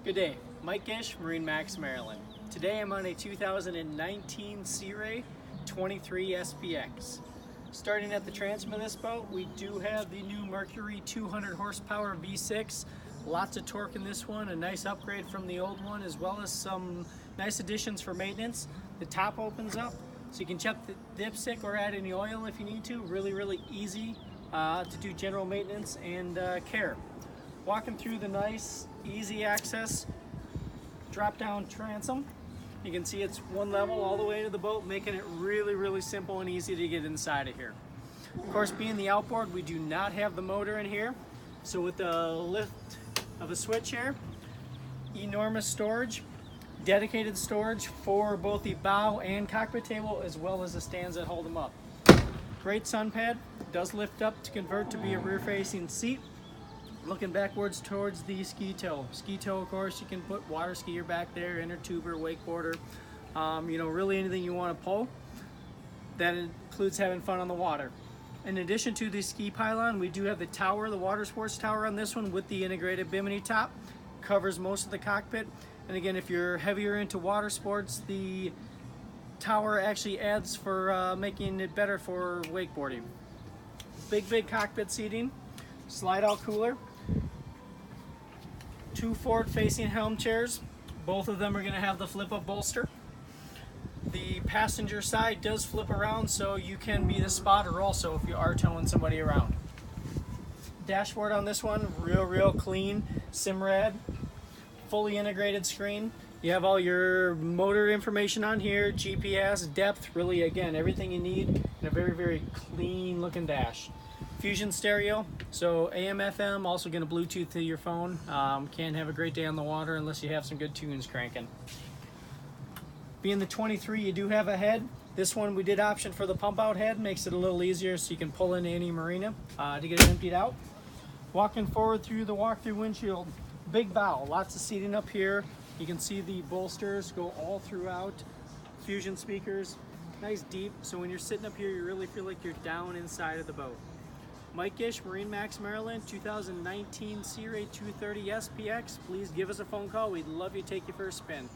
Good day, Mike Gish, MarineMax Maryland. Today I'm on a 2019 Searay 23 SPX. Starting at the transom of this boat, we do have the new Mercury 200 horsepower V6. Lots of torque in this one, a nice upgrade from the old one, as well as some nice additions for maintenance. The top opens up, so you can check the dipstick or add any oil if you need to. Really easy to do general maintenance and care. Walking through the nice, easy access drop-down transom. You can see it's one level all the way to the boat, making it really simple and easy to get inside of here. Of course, being the outboard, we do not have the motor in here. So with the lift of a switch here, enormous storage, dedicated storage for both the bow and cockpit table, as well as the stands that hold them up. Great sun pad, does lift up to convert to be a rear-facing seat. Looking backwards towards the ski tow. Ski tow, of course, you can put water skier back there, inner tuber, wakeboarder, really anything you want to pull. That includes having fun on the water. In addition to the ski pylon, we do have the tower, the water sports tower on this one with the integrated bimini top. Covers most of the cockpit. And again, if you're heavier into water sports, the tower actually adds for making it better for wakeboarding. Big cockpit seating, slide out cooler. Two forward-facing helm chairs. Both of them are going to have the flip-up bolster. The passenger side does flip around, so you can be the spotter also if you are towing somebody around. Dashboard on this one, real clean, Simrad, fully integrated screen. You have all your motor information on here, GPS, depth, really again, everything you need in a very clean looking dash. Fusion stereo, so AM, FM, also going to Bluetooth to your phone. Can't have a great day on the water unless you have some good tunes cranking. Being the 23, you do have a head. This one we did option for the pump out head, makes it a little easier so you can pull into any marina to get it emptied out. Walking forward through the walk-through windshield, big bow, lots of seating up here. You can see the bolsters go all throughout. Fusion speakers, nice deep, so when you're sitting up here you really feel like you're down inside of the boat. Mike Gish, MarineMax Maryland, 2019 Searay 230 SPX. Please give us a phone call. We'd love you to take you for a spin.